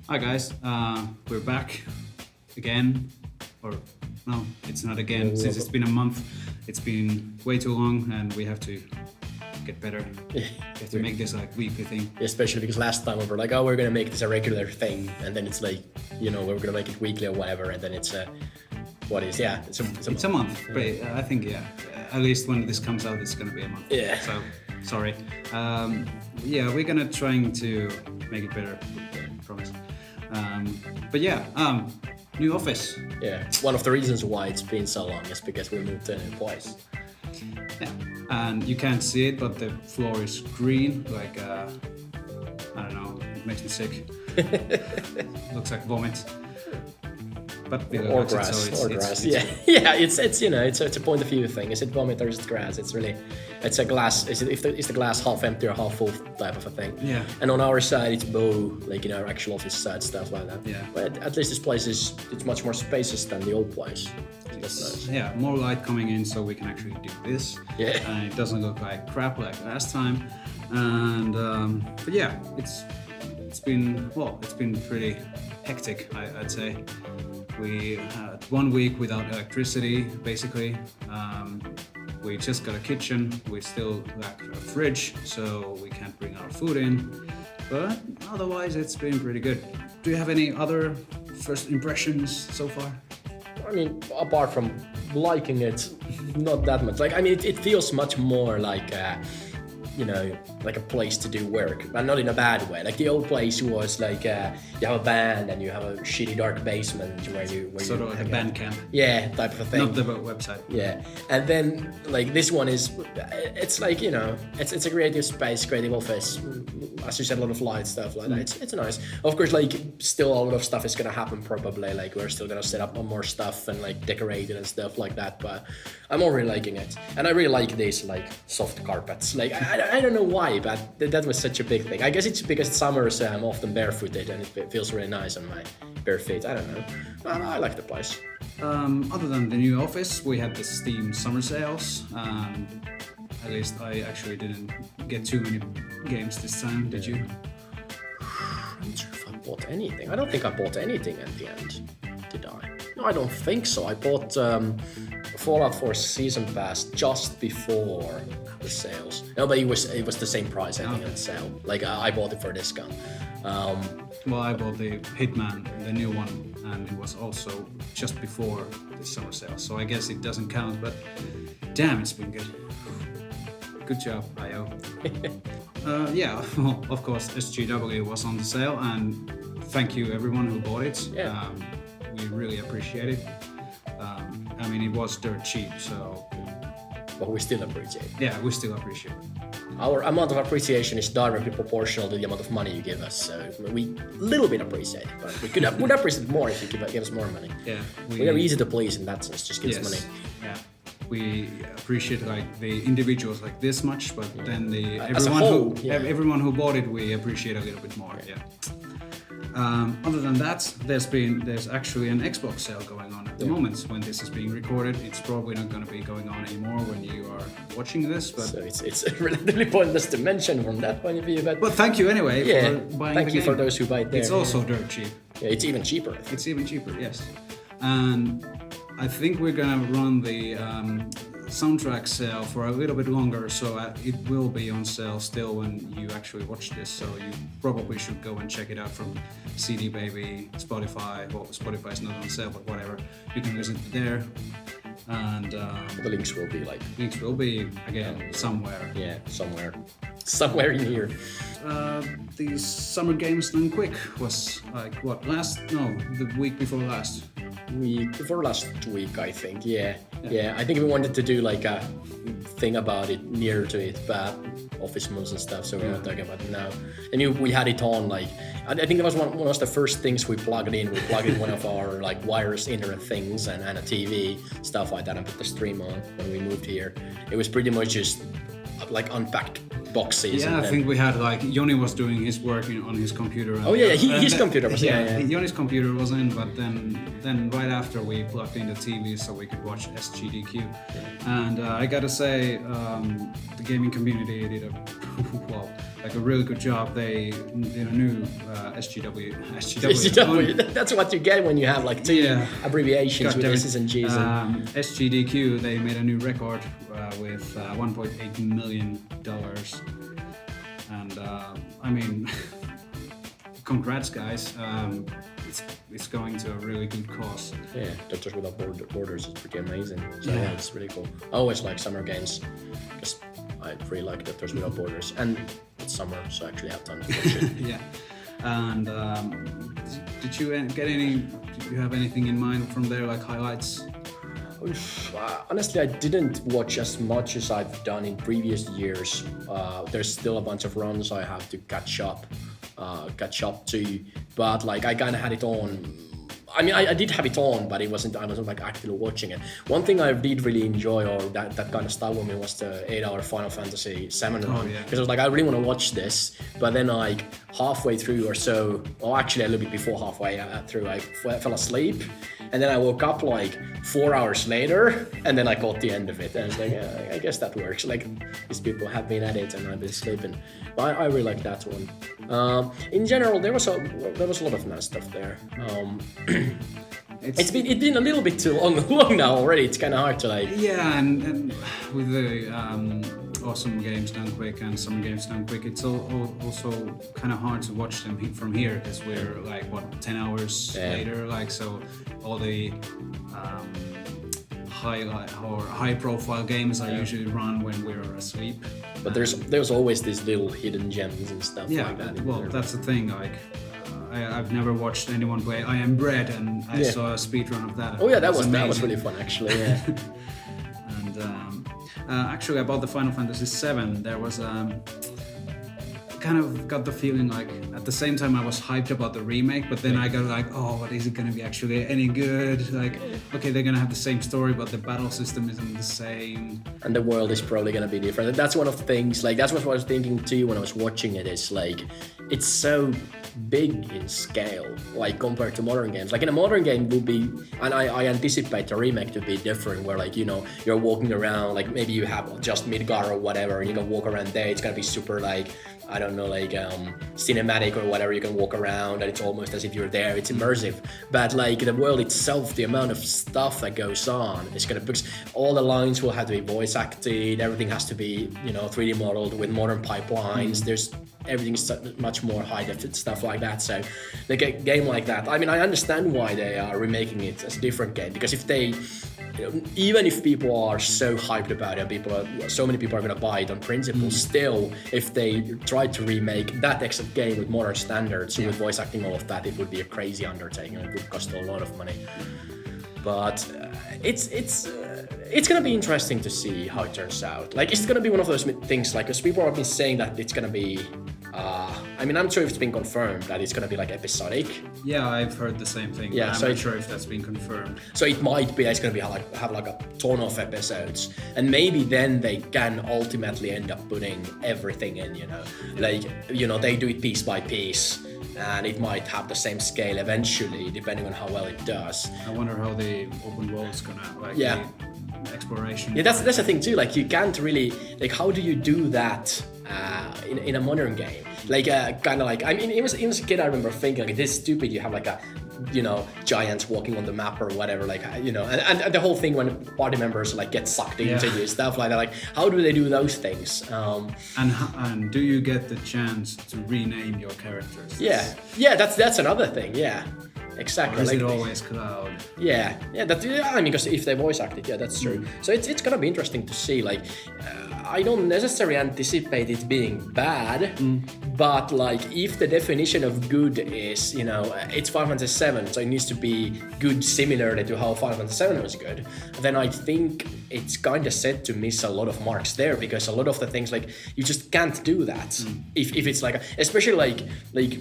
Hi guys, we're back again, or no, it's not again, since it's been a month. It's been way too long and we have to get better. We have to make this like weekly thing. Especially because last time we were like, oh, we're gonna make this a regular thing, and then it's like, you know, we're gonna make it weekly or whatever, and then it's It's a month, but I think at least when this comes out, it's gonna be a month. Yeah. So sorry. We're gonna trying to make it better. Promise. New office. Yeah, one of the reasons why it's been so long is because we moved in twice. Yeah, and you can't see it, but the floor is green, like I don't know, it makes me sick. Looks like vomit. But or grass, grass. It's you know, it's a point of view thing. Is it vomit or is it grass? It's a glass. Is the glass half empty or half full type of a thing? Yeah. And on our side, it's bow, like in our actual office side, stuff like that. Yeah. But at least this place it's much more spacious than the old place. That's nice. Yeah, more light coming in, so we can actually do this. Yeah. And it doesn't look like crap like last time. And it's been pretty hectic, I'd say. We had 1 week without electricity, basically. We just got a kitchen. We still lack a fridge, so we can't bring our food in. But otherwise, it's been pretty good. Do you have any other first impressions so far? I mean, apart from liking it, not that much. Like, I mean, it feels much more like like a place to do work, but not in a bad way. Like the old place was like you have a band and you have a shitty dark basement where you sort of like a band camp. Yeah, type of a thing. Not the website. Yeah, and then like this one it's like, you know, it's a creative space, creative office. As you said, a lot of light stuff like that. It's nice. Of course, like still a lot of stuff is gonna happen probably. Like we're still gonna set up more stuff and like decorate it and stuff like that. But I'm already liking it, and I really like these like soft carpets. Like I don't know why, but that was such a big thing. I guess it's because summers I'm often barefooted and it feels really nice on my bare feet. I don't know. I like the place. Other than the new office, we had the Steam summer sales. At least I actually didn't get too many games this time. Did you? I'm not sure if I bought anything. I don't think I bought anything at the end. Did I? No, I don't think so. I bought Fallout 4 Season Pass just before the sales. No, but it was the same price, I think, on sale. Like I bought it for a discount. Well, I bought the Hitman, the new one, and it was also just before the summer sale. So I guess it doesn't count, but damn, it's been good. Good job, IO. Well, of course, SGDQ was on the sale, and thank you everyone who bought it. Yeah. We really appreciate it. I mean, it was dirt cheap, so... But we still appreciate it. Yeah, we still appreciate it. Our amount of appreciation is directly proportional to the amount of money you give us, so we a little bit appreciate it, but would appreciate more if you give us more money. Yeah, we are easy to please in that sense, just give us money. Yeah, we appreciate like the individuals like this much, but then everyone who bought it, we appreciate a little bit more. Yeah. Other than that, there's actually an Xbox sale going on at the moment when this is being recorded. It's probably not going to be going on anymore when you are watching this, but so it's relatively pointless to mention from that point of view. But thank you anyway for buying thank the you game. for those who buy it there. It's also dirt cheap. Yeah, it's even cheaper. It's even cheaper, yes. And I think we're gonna run the soundtrack sale for a little bit longer, so it will be on sale still when you actually watch this, so you probably should go and check it out from CD Baby, Spotify. Well, Spotify is not on sale, but whatever, you can listen to there. And the links will be again somewhere. Yeah, somewhere in here. The Summer Games Done Quick was like the week before last. Last week, I think. Yeah. I think we wanted to do like a thing about it near to it, but office moves and stuff, so we're not talking about it now. And we had it on, like, I think that was one of the first things we plugged in. We plugged in one of our like wireless internet things and a TV, stuff like that, and put the stream on when we moved here. It was pretty much just like unpacked boxes. Yeah, I think we had like Joni was doing his work on his computer. His computer was Joni's computer was in, but then right after we plugged in the TV so we could watch SGDQ. And I gotta say, the gaming community did a well, like a really good job. They did a new SGW, that's what you get when you have like two abbreviations with S's and G's. SGDQ, they made a new record with $1.8 million. And I mean, congrats guys. It's going to a really good cause. Yeah, Doctors Without Borders is pretty amazing. So yeah, it's really cool. I always like summer games because I really like Doctors Without Borders, and it's summer, so I actually have time to watch it. Yeah. And did you get any? Did you have anything in mind from there, like highlights? Honestly, I didn't watch as much as I've done in previous years. There's still a bunch of runs I have to catch up to, but like I kind of had it on. I mean, I did have it on, but I wasn't like actively watching it. One thing I did really enjoy, or that kind of stuck with me, was the 8-hour Final Fantasy VII run. Because I was like, I really want to watch this, but then like halfway through or so, or actually a little bit before halfway through, I fell asleep. And then I woke up like 4 hours later, and then I caught the end of it. And I was like, yeah, I guess that works. Like, these people have been at it, and I've been sleeping. But I really like that one. In general, there was a lot of nice stuff there. It's been a little bit too long now already. It's kind of hard to like. Yeah, and with the awesome games done quick and some games done quick, it's also kind of hard to watch them from here because we're like 10 hours later. Like, so all the high profile games I usually run when we're asleep. But there's always these little hidden gems and stuff like that. Well, that's the thing. Like, I've never watched anyone play I Am Bread, and I saw a speedrun of that. Oh yeah, that was really fun actually. Yeah. And actually, about the Final Fantasy VII, there was kind of got the feeling like at the same time I was hyped about the remake, but then I got like, oh, but is it gonna be actually any good? Like, okay, they're gonna have the same story, but the battle system isn't the same, and the world is probably gonna be different. That's one of the things. Like, that's what I was thinking too when I was watching it. Is like, it's so big in scale, like compared to modern games. Like in a modern game would be, and I anticipate the remake to be different, where like, you know, you're walking around, like maybe you have just Midgar or whatever, and you can walk around there. It's gonna be super like, I don't know, like cinematic or whatever. You can walk around and it's almost as if you're there. It's immersive. But like the world itself, the amount of stuff that goes on is gonna, because all the lines will have to be voice acted. Everything has to be, you know, 3D modeled with modern pipelines. There's everything's much more high def stuff like that. So like a game like that, I mean, I understand why they are remaking it as a different game, because if they, you know, even if people are so hyped about it, so many people are gonna buy it on principle, still, if they tried to remake that exact game with modern standards, with voice acting, all of that, it would be a crazy undertaking. It would cost a lot of money. But it's gonna be interesting to see how it turns out. Like, it's gonna be one of those things, like, because people have been saying that it's gonna be, I mean, I'm not sure if it's been confirmed that it's gonna be like episodic. Yeah, I've heard the same thing. Yeah, I'm not sure if that's been confirmed. So it might be that it's gonna be have like a ton of episodes, and maybe then they can ultimately end up putting everything in. You know, like, you know, they do it piece by piece. And it might have the same scale eventually, depending on how well it does. I wonder how the open world's gonna, like, the exploration. Yeah, that's the thing too. Like, you can't really, like, how do you do that in a modern game? Like, kind of like, I mean, even as a kid, I remember thinking, like, this is stupid. You have like a, you know, giants walking on the map or whatever, like, you know, and the whole thing when party members like get sucked into you, stuff like that. Like, how do they do those things? And do you get the chance to rename your characters? Yeah, that's another thing. Yeah, exactly. Or is like, it always Cloud? Yeah. I mean, because if they voice acted, that's true. So it's gonna be interesting to see. Like, I don't necessarily anticipate it being bad, but like, if the definition of good is, you know, it's Final Fantasy VII, so it needs to be good similarly to how Final Fantasy VII was good, then I think it's kind of set to miss a lot of marks there, because a lot of the things, like, you just can't do that. If it's like, especially like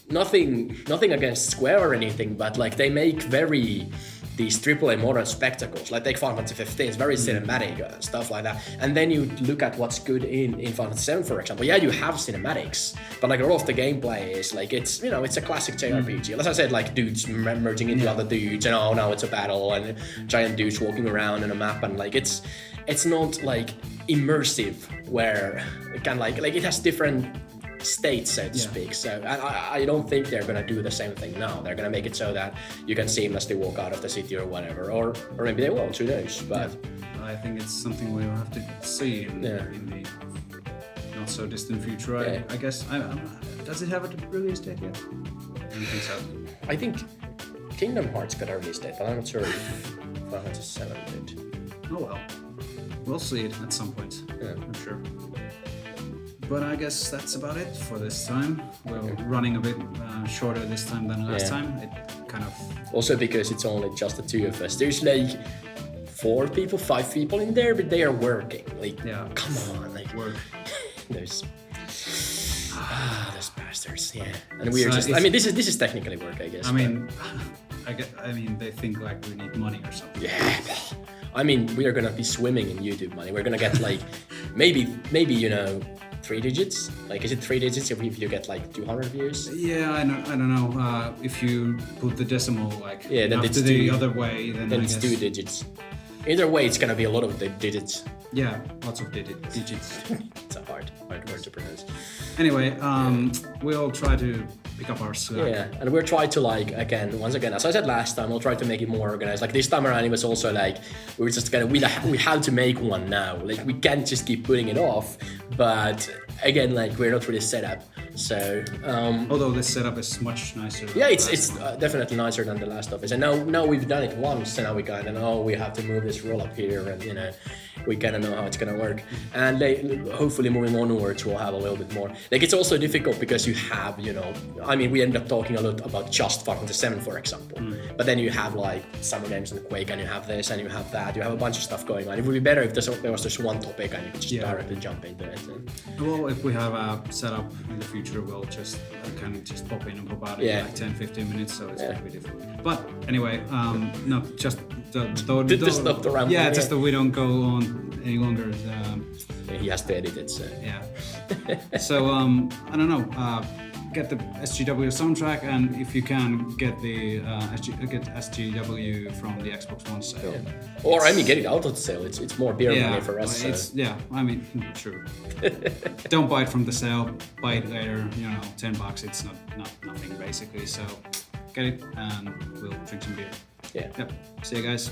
nothing against Square or anything, but like, they make very these AAA modern spectacles, like take Final Fantasy 15, it's very cinematic stuff like that. And then you look at what's good in Final Fantasy 7, for example. Yeah, you have cinematics, but like a lot of the gameplay is like it's it's a classic JRPG. As I said, like dudes merging into other dudes, and now it's a battle and giant dudes walking around in a map, and like it's not like immersive where it can like it has different states, so to speak. So I don't think they're gonna do the same thing now. They're gonna make it so that you can seamlessly walk out of the city or whatever, or maybe they won't. Who knows? But I think it's something we'll have to see in the not so distant future. I guess. Does it have a release date yet? I don't think so. I think Kingdom Hearts got a release date, but I'm not sure if Final Fantasy 7 did. Oh well, we'll see it at some point. Yeah. I'm sure. But I guess that's about it for this time. We're running a bit shorter this time than last time. It kind of... Also because it's only just the two of us. There's like 5 people in there, but they are working. Like, come on, like work. Those bastards. Yeah, and we are just. I mean, this is technically work, I guess. I mean, they think like we need money or something. Yeah. I mean, we are gonna be swimming in YouTube money. We're gonna get like maybe 3 digits. Like, is it 3 digits if you get like 200 views? Yeah, I don't know. If you put the decimal then it's the other way, then it's 2 digits. Either way, it's gonna be a lot of the digits. Yeah, lots of digits. It's a hard word to pronounce. Anyway, we'll try to pick up our slack. Yeah, and we'll try to once again, as I said last time, we'll try to make it more organized. Like this time around, it was also like we have to make one now. Like we can't just keep putting it off. But again, like we're not really set up. So although this setup is much nicer. Yeah, it's definitely nicer than the last office. And now we've done it once, and now we kind of know we have to move this roll up here, and we kind of know how it's gonna work. And hopefully moving onwards, we'll have a little bit more. Like it's also difficult because you have, I mean, we end up talking a lot about just Final Fantasy 7, for example. But then you have like Summer Games and Quake, and you have this, and you have that. You have a bunch of stuff going on. It would be better if there was just one topic and you could just directly jump into it. Well, if we have a setup in the future, we'll just pop in and pop out in like 10-15 minutes, so it's gonna be different. But anyway, no, just to stop the rambling. Yeah, just that we don't go on any longer. He has to edit it. So. Yeah. So I don't know. Get the SGW soundtrack, and if you can get the get SGW from the Xbox One sale. Yeah. Or I mean, get it out of the sale. It's more beer money for us. I mean, true. Don't buy it from the sale. Buy it later. $10. It's not nothing basically. So get it, and we'll drink some beer. Yeah. Yep. See you guys.